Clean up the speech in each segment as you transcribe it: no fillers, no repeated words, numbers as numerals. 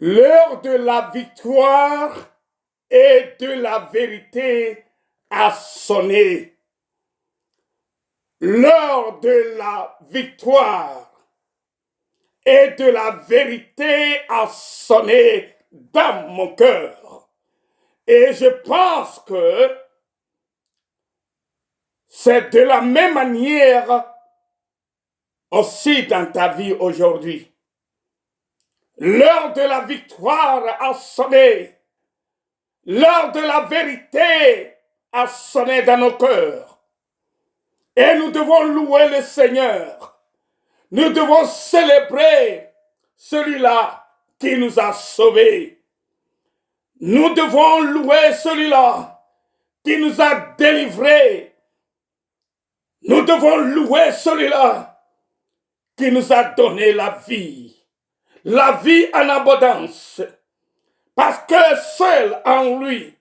L'heure de la victoire et de la vérité a sonné. L'heure de la victoire et de la vérité a sonné dans mon cœur. Et je pense que c'est de la même manière aussi dans ta vie aujourd'hui. L'heure de la victoire a sonné. L'heure de la vérité a sonné dans nos cœurs. Et nous devons louer le Seigneur. Nous devons célébrer celui-là qui nous a sauvés. Nous devons louer celui-là qui nous a délivrés. Nous devons louer celui-là qui nous a donné la vie en abondance. Parce que seul en lui,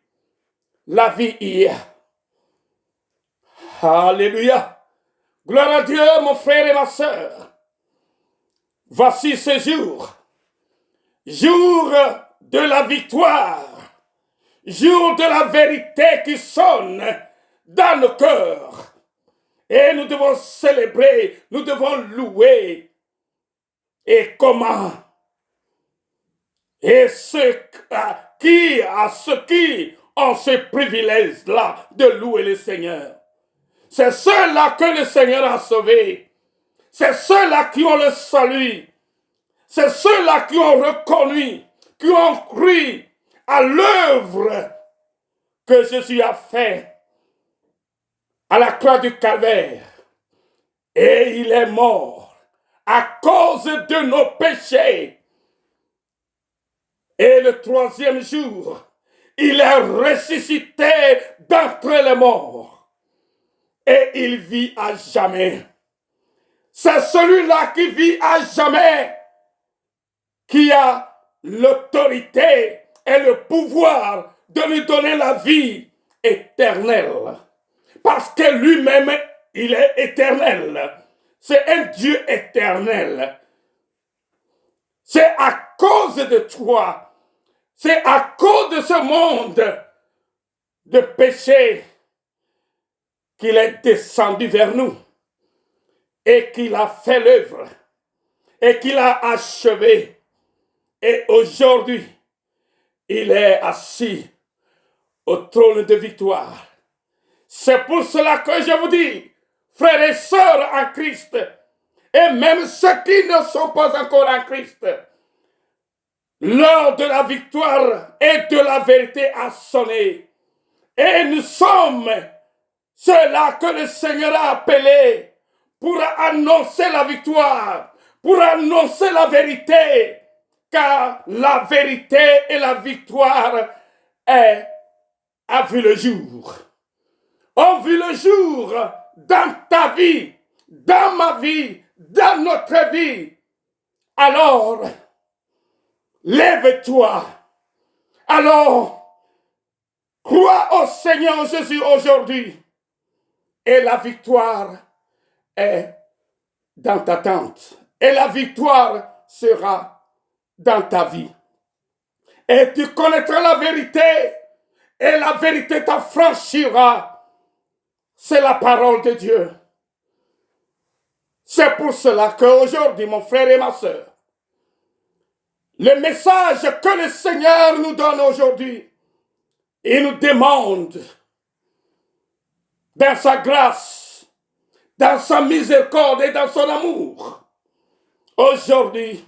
la vie y est. Alléluia. Gloire à Dieu, mon frère et ma sœur. Voici ce jour. Jour de la victoire. Jour de la vérité qui sonne dans nos cœurs. Et nous devons célébrer, nous devons louer. Et comment? Et ceux qui ont ce privilège-là de louer le Seigneur. C'est ceux-là que le Seigneur a sauvés. C'est ceux-là qui ont le salut. C'est ceux-là qui ont reconnu, qui ont cru à l'œuvre que Jésus a fait à la croix du Calvaire. Et il est mort à cause de nos péchés. Et le troisième jour, il est ressuscité d'entre les morts. Et il vit à jamais. C'est celui-là qui vit à jamais qui a l'autorité et le pouvoir de lui donner la vie éternelle. Parce que lui-même, il est éternel. C'est un Dieu éternel. C'est à cause de toi. C'est à cause de ce monde de péché qu'il est descendu vers nous et qu'il a fait l'œuvre et qu'il a achevé. Et aujourd'hui, il est assis au trône de victoire. C'est pour cela que je vous dis, frères et sœurs en Christ, et même ceux qui ne sont pas encore en Christ, l'heure de la victoire et de la vérité a sonné. Et nous sommes ceux-là que le Seigneur a appelés pour annoncer la victoire, pour annoncer la vérité, car la vérité et la victoire a vu le jour. Ont vu le jour dans ta vie, dans ma vie, dans notre vie. Alors, lève-toi. Alors, crois au Seigneur Jésus aujourd'hui. Et la victoire est dans ta tente. Et la victoire sera dans ta vie. Et tu connaîtras la vérité. Et la vérité t'affranchira. C'est la parole de Dieu. C'est pour cela qu'aujourd'hui, mon frère et ma sœur, le message que le Seigneur nous donne aujourd'hui, il nous demande, dans sa grâce, dans sa miséricorde et dans son amour, aujourd'hui,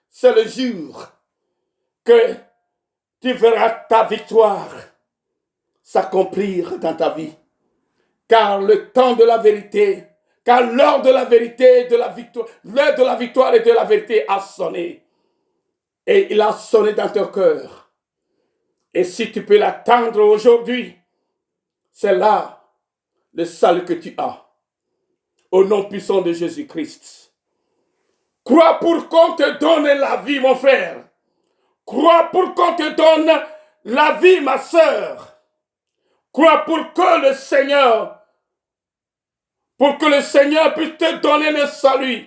c'est le jour que tu verras ta victoire s'accomplir dans ta vie. Car le temps de la vérité, car l'heure de la vérité, de la victoire, l'heure de la victoire et de la vérité a sonné. Et il a sonné dans ton cœur. Et si tu peux l'attendre aujourd'hui, c'est là le salut que tu as. Au nom puissant de Jésus-Christ. Crois pour qu'on te donne la vie, mon frère. Crois pour qu'on te donne la vie, ma sœur. Crois pour que le Seigneur puisse te donner le salut.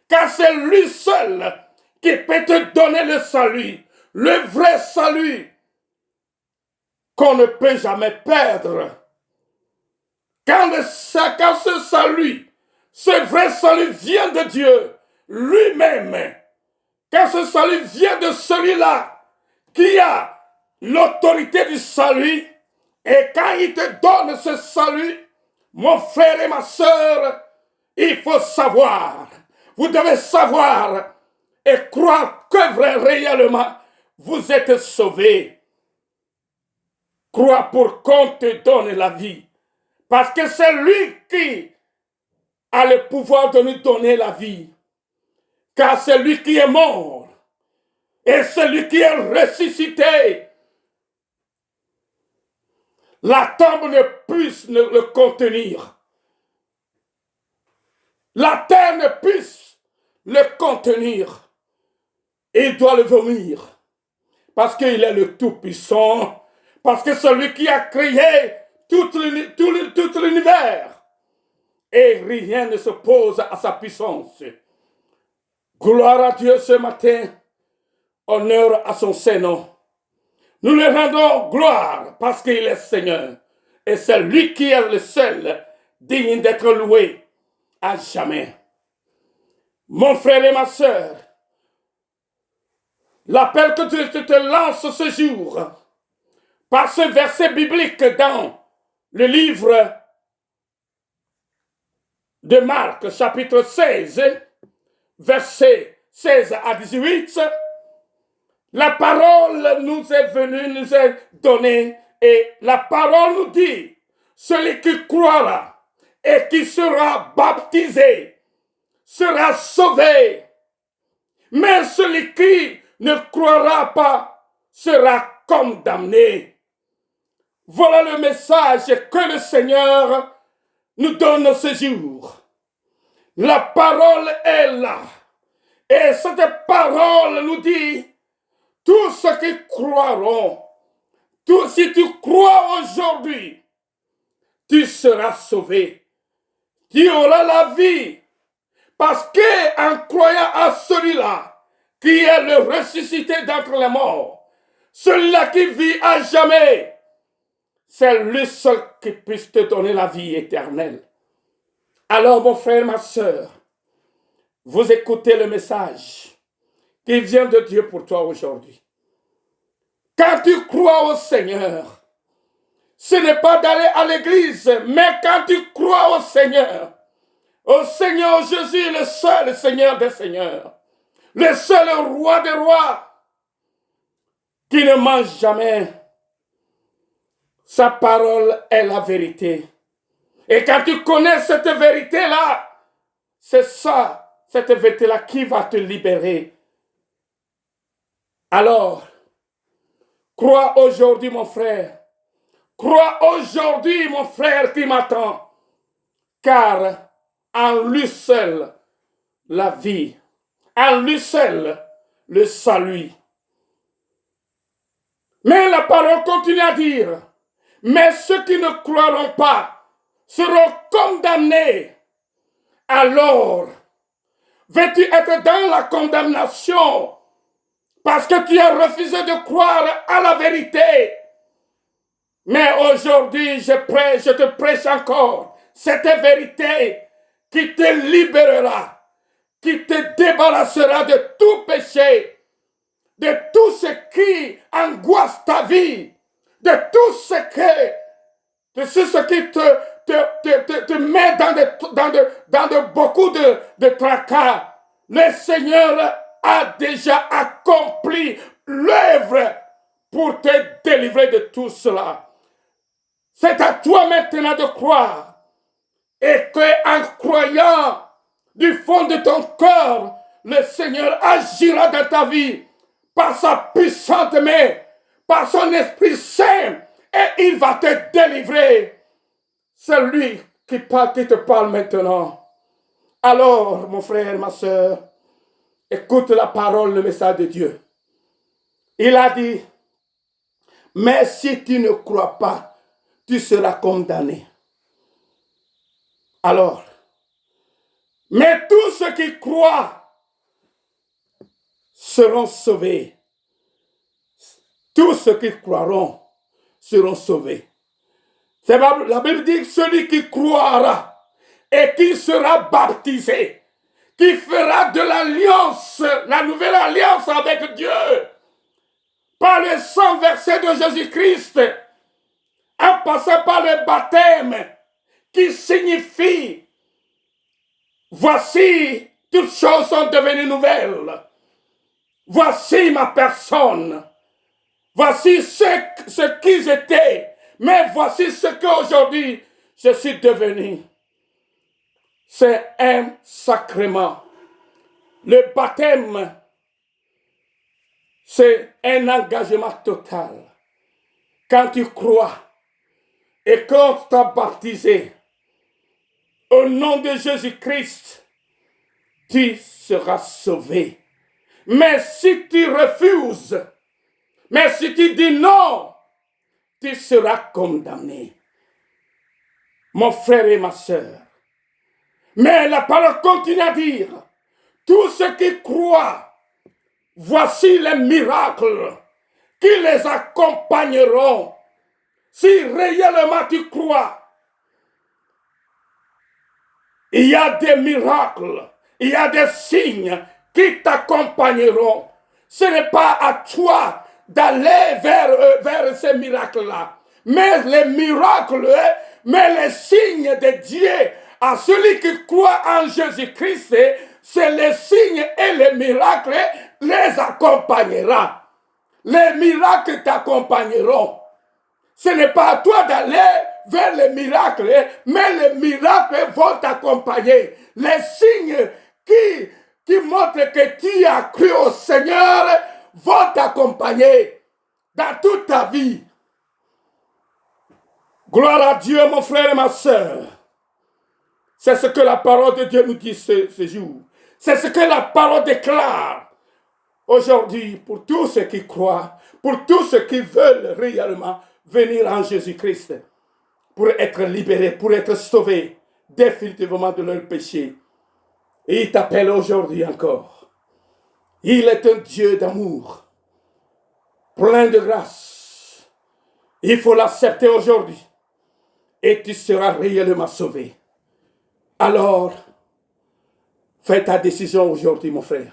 Car c'est lui seul qui peut te donner le salut. le vrai salut qu'on ne peut jamais perdre. Quand ce salut, ce vrai salut vient de Dieu lui-même, quand ce salut vient de celui-là qui a l'autorité du salut, et quand il te donne ce salut, mon frère et ma sœur, il faut savoir, vous devez savoir et croire que réellement vous êtes sauvés. Crois pour qu'on te donne la vie. Parce que c'est lui qui a le pouvoir de nous donner la vie. Car c'est lui qui est mort. Et celui qui est ressuscité. La tombe ne puisse le contenir. La terre ne puisse le contenir. Il doit le vomir. Parce qu'il est le Tout-Puissant. Parce que celui qui a créé tout l'univers. Et rien ne s'oppose à sa puissance. Gloire à Dieu ce matin. Honneur à son Saint-Nom. Nous lui rendons gloire parce qu'il est Seigneur. Et c'est lui qui est le seul digne d'être loué à jamais. Mon frère et ma sœur, l'appel que Dieu te lance ce jour, par ce verset biblique dans le livre de Marc, chapitre 16, versets 16 à 18, la parole nous est venue, nous est donnée, et la parole nous dit, celui qui croira et qui sera baptisé sera sauvé, mais celui qui ne croira pas sera condamné. Voilà le message que le Seigneur nous donne ce jour. La parole est là. Et cette parole nous dit, tous ceux qui croiront, si tu crois aujourd'hui, tu seras sauvé. Tu auras la vie. Parce qu'en croyant à celui-là, qui est le ressuscité d'entre les morts, celui-là qui vit à jamais, c'est lui seul qui puisse te donner la vie éternelle. Alors, mon frère, ma sœur, vous écoutez le message qui vient de Dieu pour toi aujourd'hui. Quand tu crois au Seigneur, ce n'est pas d'aller à l'église, mais quand tu crois au Seigneur Jésus, le seul Seigneur des Seigneurs, le seul roi des rois, qui ne mange jamais, sa parole est la vérité. Et quand tu connais cette vérité-là, c'est ça, cette vérité-là qui va te libérer. Alors, crois aujourd'hui, mon frère. Crois aujourd'hui, mon frère qui m'attend. Car en lui seul, la vie. En lui seul, le salut. Mais la parole continue à dire, mais ceux qui ne croiront pas seront condamnés. Alors, veux-tu être dans la condamnation parce que tu as refusé de croire à la vérité? Mais aujourd'hui, je te prêche encore cette vérité qui te libérera, qui te débarrassera de tout péché, de tout ce qui angoisse ta vie, de tout ce qui te met dans beaucoup de tracas. Le Seigneur a déjà accompli l'œuvre pour te délivrer de tout cela. C'est à toi maintenant de croire. Et qu'en croyant du fond de ton cœur, le Seigneur agira dans ta vie par sa puissante main, par son Esprit Saint, et il va te délivrer. C'est lui qui te parle maintenant. Alors, mon frère, ma soeur, écoute la parole, le message de Dieu. Il a dit, mais si tu ne crois pas, tu seras condamné. Alors, mais tous ceux qui croient seront sauvés. tous ceux qui croiront seront sauvés. La Bible dit que celui qui croira et qui sera baptisé, qui fera de l'alliance, la nouvelle alliance avec Dieu, par le sang versé de Jésus-Christ, en passant par le baptême, qui signifie, voici, toutes choses sont devenues nouvelles. Voici ma personne. Voici ce qui j'étais. Mais voici ce qu'aujourd'hui je suis devenu. C'est un sacrement. Le baptême, c'est un engagement total. Quand tu crois et quand tu t'as baptisé, au nom de Jésus-Christ, tu seras sauvé. Mais si tu refuses, mais si tu dis non, tu seras condamné. Mon frère et ma sœur. Mais la parole continue à dire, tous ceux qui croient, voici les miracles qui les accompagneront. Si réellement tu crois, il y a des miracles, il y a des signes qui t'accompagneront. Ce n'est pas à toi d'aller vers ces miracles-là. Mais les miracles, mais les signes de Dieu à celui qui croit en Jésus-Christ, c'est les signes et les miracles les accompagnera. Les miracles t'accompagneront. Ce n'est pas à toi d'aller vers les miracles, mais les miracles vont t'accompagner. Les signes qui montrent que tu as cru au Seigneur vont t'accompagner dans toute ta vie. Gloire à Dieu, mon frère et ma soeur. C'est ce que la parole de Dieu nous dit ce jour. C'est ce que la parole déclare aujourd'hui pour tous ceux qui croient, pour tous ceux qui veulent réellement venir en Jésus-Christ pour être libérés, pour être sauvés définitivement de leurs péchés. Et il t'appelle aujourd'hui encore. Il est un Dieu d'amour, plein de grâce. Il faut l'accepter aujourd'hui et tu seras réellement sauvé. Alors, fais ta décision aujourd'hui, mon frère.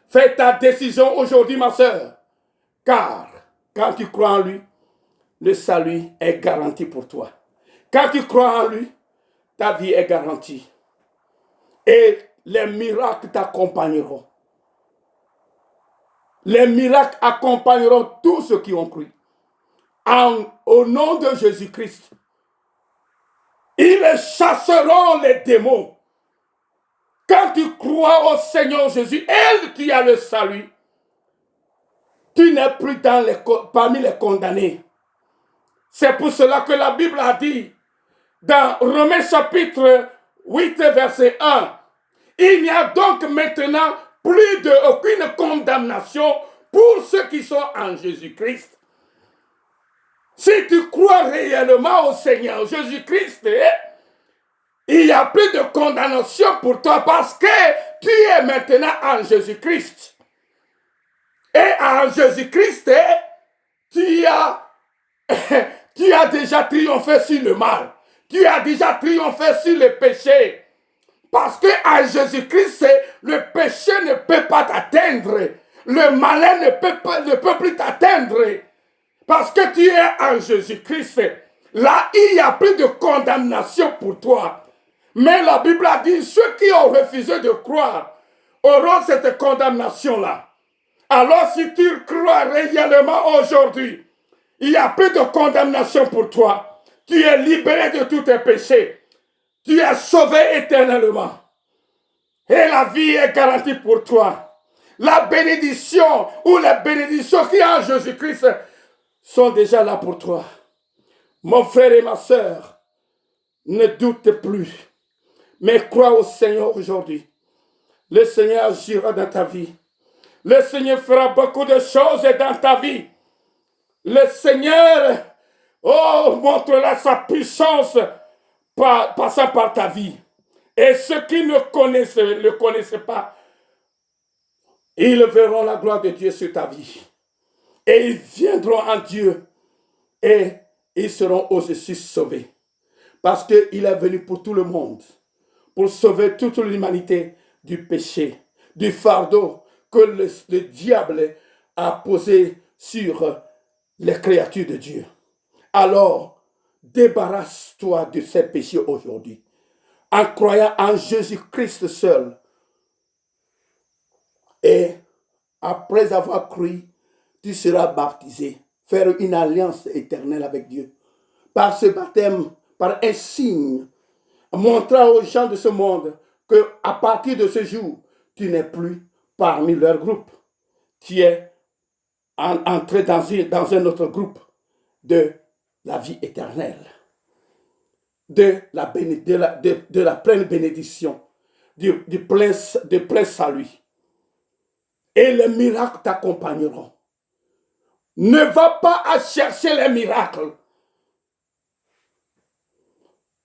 Fais ta décision aujourd'hui, ma soeur. Car, quand tu crois en lui, le salut est garanti pour toi. Quand tu crois en lui, ta vie est garantie. Et les miracles t'accompagneront. Les miracles accompagneront tous ceux qui ont cru. Au nom de Jésus-Christ, ils chasseront les démons. Quand tu crois au Seigneur Jésus, et tu as le salut, tu n'es plus parmi les condamnés. C'est pour cela que la Bible a dit, dans Romains chapitre 8, verset 1, il n'y a donc maintenant plus aucune condamnation pour ceux qui sont en Jésus-Christ. Si tu crois réellement au Seigneur Jésus-Christ, il n'y a plus de condamnation pour toi parce que tu es maintenant en Jésus-Christ. Et en Jésus-Christ, tu as déjà triomphé sur le mal. Tu as déjà triomphé sur le péché. Parce qu'en Jésus-Christ, le péché ne peut pas t'atteindre. Le malin ne peut plus t'atteindre. Parce que tu es en Jésus-Christ. Là, il n'y a plus de condamnation pour toi. Mais la Bible a dit, ceux qui ont refusé de croire auront cette condamnation-là. Alors si tu crois réellement aujourd'hui, il n'y a plus de condamnation pour toi. Tu es libéré de tous tes péchés. Tu es sauvé éternellement. Et la vie est garantie pour toi. La bénédiction ou les bénédictions qui ont en Jésus-Christ sont déjà là pour toi. Mon frère et ma sœur, ne doute plus. Mais crois au Seigneur aujourd'hui. Le Seigneur agira dans ta vie. Le Seigneur fera beaucoup de choses dans ta vie. Le Seigneur, montrera sa puissance passant par ta vie. Et ceux qui ne le connaissent pas, ils verront la gloire de Dieu sur ta vie. Et ils viendront en Dieu et ils seront aussi sauvés. Parce qu'il est venu pour tout le monde, pour sauver toute l'humanité du péché, du fardeau que le diable a posé sur les créatures de Dieu. Alors, débarrasse-toi de ces péchés aujourd'hui, en croyant en Jésus-Christ seul. Et après avoir cru, tu seras baptisé, faire une alliance éternelle avec Dieu. Par ce baptême, par un signe, montrant aux gens de ce monde qu'à partir de ce jour, tu n'es plus parmi leur groupe. Tu es entré dans un autre groupe de la vie éternelle, de la pleine bénédiction, du plein salut. Et les miracles t'accompagneront. Ne va pas à chercher les miracles.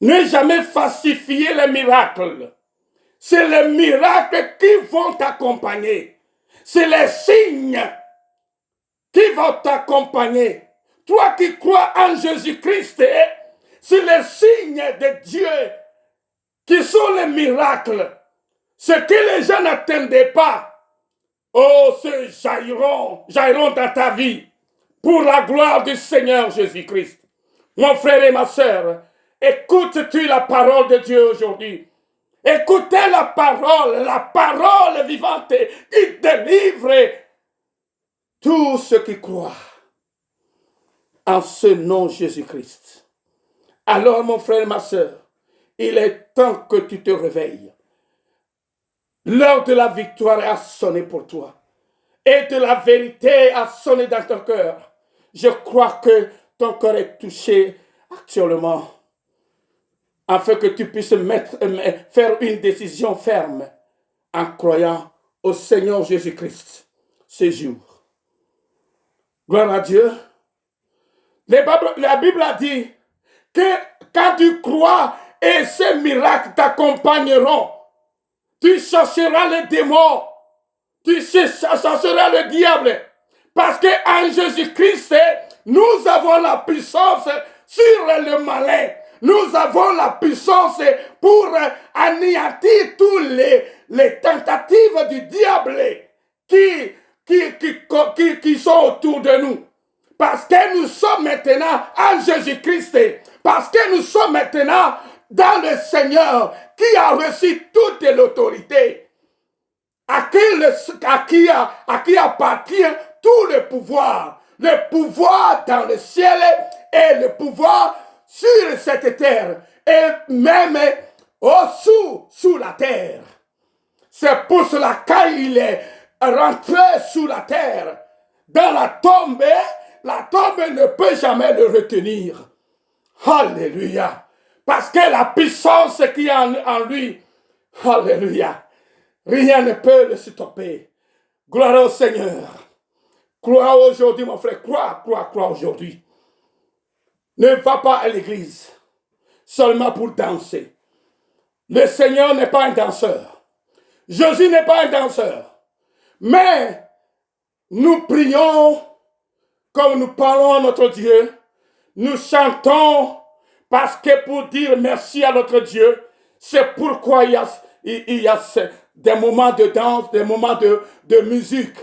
Ne jamais falsifier les miracles. C'est les miracles qui vont t'accompagner. C'est les signes qui vont t'accompagner. Toi qui crois en Jésus-Christ, c'est les signes de Dieu qui sont les miracles. Ce que les gens n'attendaient pas. Oh, se jailliront dans ta vie pour la gloire du Seigneur Jésus-Christ. Mon frère et ma sœur, écoutes-tu la parole de Dieu aujourd'hui? Écoutez la parole vivante qui délivre tous ceux qui croient en ce nom Jésus-Christ. Alors, mon frère et ma sœur, il est temps que tu te réveilles. L'heure de la victoire a sonné pour toi. Et de la vérité a sonné dans ton cœur. Je crois que ton cœur est touché actuellement, afin que tu puisses faire une décision ferme en croyant au Seigneur Jésus-Christ ce jour. Gloire à Dieu. La Bible a dit que quand tu crois et ces miracles t'accompagneront, tu chasseras les démons, tu chasseras le diable. Parce qu'en Jésus-Christ, nous avons la puissance sur le malin. Nous avons la puissance pour anéantir toutes les tentatives du diable qui sont autour de nous. Parce que nous sommes maintenant en Jésus-Christ. Parce que nous sommes maintenant dans le Seigneur qui a reçu toute l'autorité. À qui appartient tout le pouvoir. Le pouvoir dans le ciel et le pouvoir sur cette terre. Et même sous la terre. C'est pour cela qu'il est rentré sous la terre. Dans la tombe ne peut jamais le retenir. Alléluia. Parce que la puissance qui est en lui, alléluia, rien ne peut le stopper. Gloire au Seigneur. Crois aujourd'hui, mon frère. Crois aujourd'hui. Ne va pas à l'église seulement pour danser. Le Seigneur n'est pas un danseur. Jésus n'est pas un danseur. Mais nous prions comme nous parlons à notre Dieu. Nous chantons parce que pour dire merci à notre Dieu, c'est pourquoi il y a des moments de danse, des moments de musique.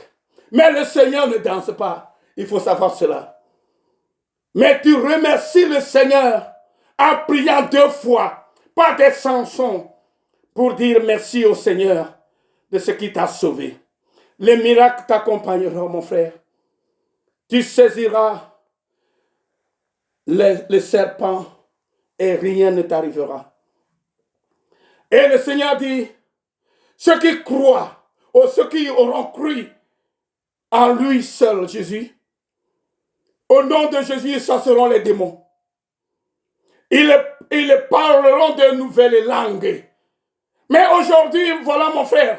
Mais le Seigneur ne danse pas. Il faut savoir cela. Mais tu remercies le Seigneur en priant 2 fois, pas des chansons, pour dire merci au Seigneur de ce qui t'a sauvé. Les miracles t'accompagneront, mon frère. Tu saisiras les serpents et rien ne t'arrivera. Et le Seigneur dit, ceux qui croient, ou ceux qui auront cru en lui seul, Jésus, au nom de Jésus, ils chasseront les démons. Ils parleront de nouvelles langues. Mais aujourd'hui, voilà mon frère,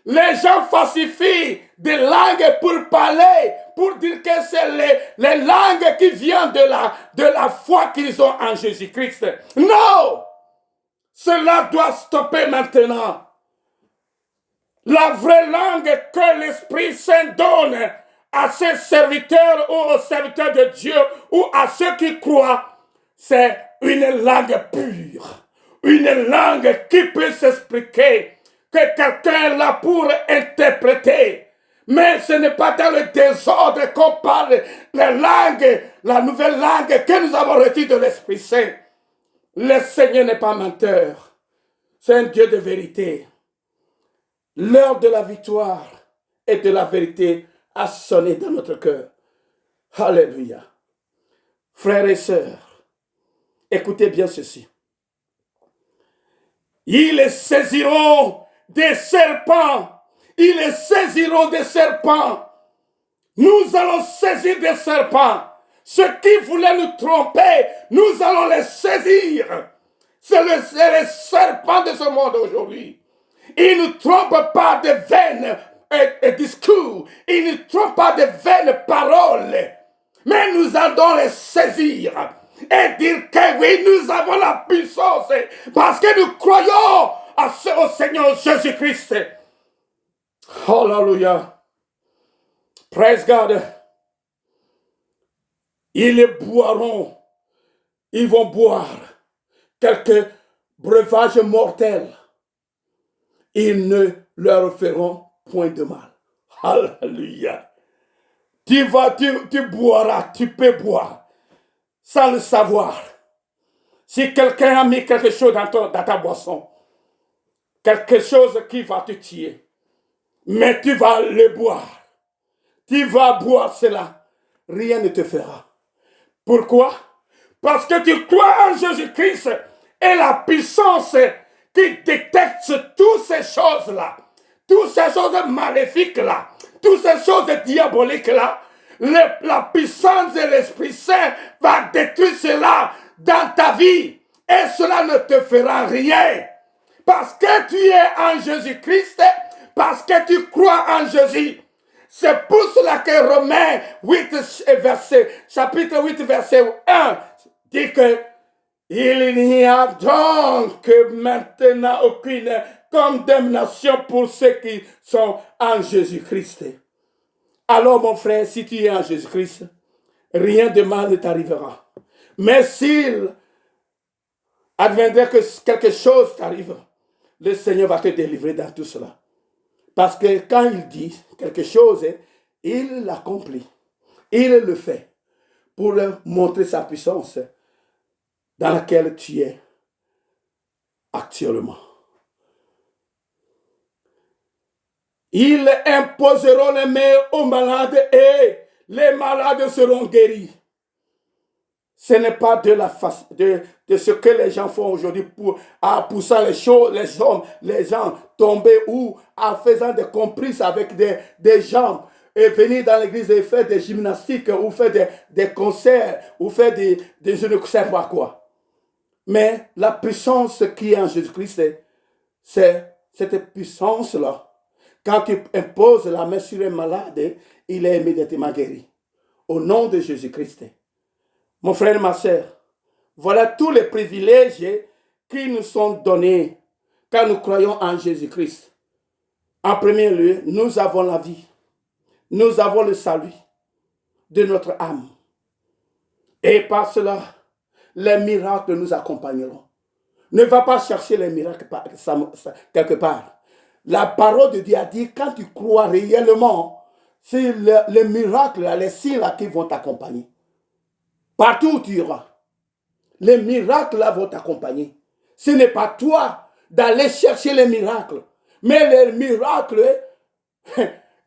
les gens falsifient des langues pour parler, pour dire que c'est les langues qui viennent de la foi qu'ils ont en Jésus-Christ. Non! Cela doit stopper maintenant. La vraie langue que l'Esprit Saint donne à ces serviteurs ou aux serviteurs de Dieu ou à ceux qui croient, c'est une langue pure, une langue qui peut s'expliquer, que quelqu'un est là pour interpréter. Mais ce n'est pas dans le désordre qu'on parle la langue, la nouvelle langue que nous avons reçue de l'Esprit Saint. Le Seigneur n'est pas menteur, c'est un Dieu de vérité. L'heure de la victoire et de la vérité a sonné dans notre cœur. Alléluia. Frères et sœurs, écoutez bien ceci. Ils saisiront des serpents. Ils saisiront des serpents. Nous allons saisir des serpents. Ceux qui voulaient nous tromper, nous allons les saisir. C'est les serpents de ce monde aujourd'hui. Ils ne trompent pas de vaines discours. Ils ne trompent pas de vaines paroles. Mais nous allons les saisir et dire que oui, nous avons la puissance parce que nous croyons au Seigneur Jésus-Christ. Hallelujah. Praise God. Ils boiront, ils vont boire quelques breuvages mortels. Ils ne leur feront point de mal. Alléluia. Tu boiras, tu peux boire sans le savoir. Si quelqu'un a mis quelque chose dans ta boisson, quelque chose qui va te tuer, mais tu vas le boire. Tu vas boire cela. Rien ne te fera. Pourquoi? Parce que tu crois en Jésus-Christ et la puissance qui détecte toutes ces choses-là, toutes ces choses maléfiques-là, toutes ces choses diaboliques-là, la puissance de l'Esprit Saint va détruire cela dans ta vie et cela ne te fera rien. Parce que tu es en Jésus-Christ, parce que tu crois en Jésus. C'est pour cela que Romains 8, chapitre 8, verset 1, dit que il n'y a donc maintenant aucune condamnation pour ceux qui sont en Jésus-Christ. Alors mon frère, si tu es en Jésus-Christ, rien de mal ne t'arrivera. Mais s'il adviendrait que quelque chose t'arrive, le Seigneur va te délivrer dans tout cela. Parce que quand il dit quelque chose, il l'accomplit. Il le fait pour montrer sa puissance dans laquelle tu es actuellement. Ils imposeront les mains aux malades et les malades seront guéris. Ce n'est pas de ce que les gens font aujourd'hui en poussant les gens tomber ou en faisant des comprises avec des gens et venir dans l'église et faire des gymnastiques ou faire des concerts ou faire je ne sais pas quoi. Mais la puissance qui est en Jésus-Christ, c'est cette puissance-là. Quand tu imposes la main sur un malade, il est immédiatement guéri. Au nom de Jésus-Christ. Mon frère, ma soeur, voilà tous les privilèges qui nous sont donnés quand nous croyons en Jésus-Christ. En premier lieu, nous avons la vie. Nous avons le salut de notre âme. Et par cela, les miracles nous accompagneront. Ne va pas chercher les miracles quelque part. La parole de Dieu a dit, quand tu crois réellement, c'est les miracles, les signes là qui vont t'accompagner. Partout où tu iras, les miracles là vont t'accompagner. Ce n'est pas toi d'aller chercher les miracles, mais les miracles,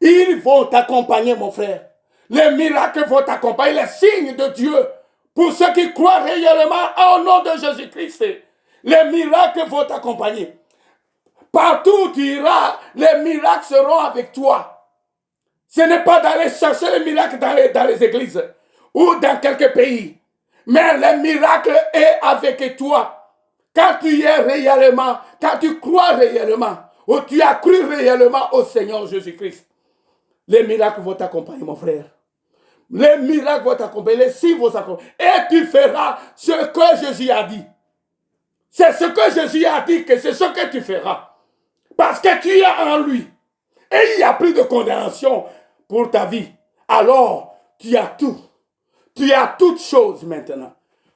ils vont t'accompagner, mon frère. Les miracles vont t'accompagner, les signes de Dieu, pour ceux qui croient réellement au nom de Jésus-Christ. Les miracles vont t'accompagner. Partout où tu iras, les miracles seront avec toi. Ce n'est pas d'aller chercher les miracles dans les églises ou dans quelques pays. Mais le miracle est avec toi. Quand tu es réellement, quand tu crois réellement, ou tu as cru réellement au Seigneur Jésus-Christ, les miracles vont t'accompagner, mon frère. Les miracles vont t'accompagner, les signes vont t'accompagner. Et tu feras ce que Jésus a dit. C'est ce que Jésus a dit que c'est ce que tu feras. Parce que tu es en lui. Et il n'y a plus de condamnation pour ta vie. alors tu as tout. Tu as toutes choses maintenant.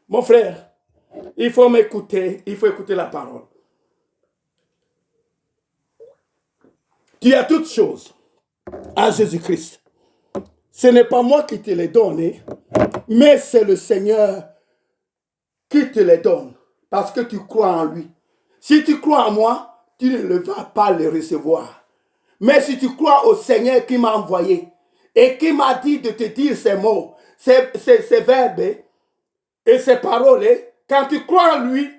Mon frère, il faut m'écouter, il faut écouter la parole. Tu as toutes choses à Jésus-Christ. Ce n'est pas moi qui te les donne, mais c'est le Seigneur qui te les donne parce que tu crois en lui. Si tu crois en moi, tu ne vas pas les recevoir. Mais si tu crois au Seigneur qui m'a envoyé et qui m'a dit de te dire ces mots, ces verbes et ces paroles, quand tu crois en lui,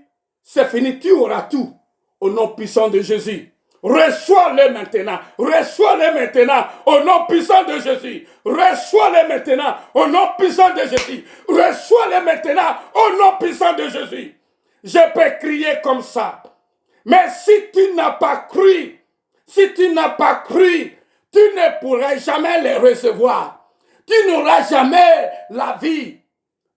c'est fini, tu auras tout au nom puissant de Jésus. Reçois-les maintenant. Reçois-les maintenant au nom puissant de Jésus. Reçois-les maintenant au nom puissant de Jésus. Reçois-les maintenant au nom puissant de Jésus. Je peux crier comme ça. Mais si tu n'as pas cru, si tu n'as pas cru, tu ne pourras jamais les recevoir. Tu n'auras jamais la vie.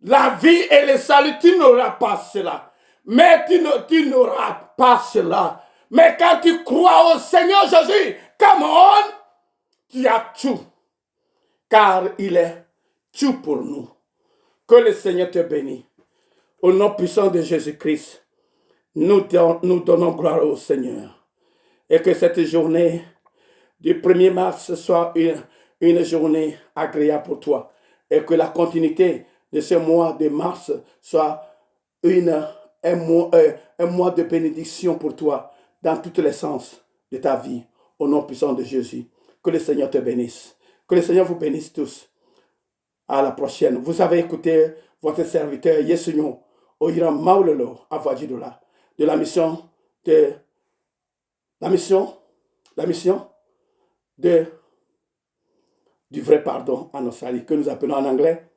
La vie et le salut, tu n'auras pas cela. Mais tu n'auras pas cela. Mais quand tu crois au Seigneur Jésus, come on, tu as tout. Car il est tout pour nous. Que le Seigneur te bénisse. Au nom puissant de Jésus-Christ, nous donnons gloire au Seigneur. Et que cette journée du 1er mars soit une journée agréable pour toi. Et que la continuité de ce mois de mars soit un mois de bénédiction pour toi dans tous les sens de ta vie. Au nom puissant de Jésus. Que le Seigneur te bénisse. Que le Seigneur vous bénisse tous. À la prochaine. Vous avez écouté votre serviteur Yesunyo Oyiram Maulelo Avadjidola de la mission du vrai pardon en Australie, que nous appelons en anglais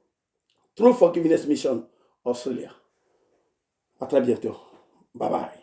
True Forgiveness Mission Australia. À très bientôt. Bye bye.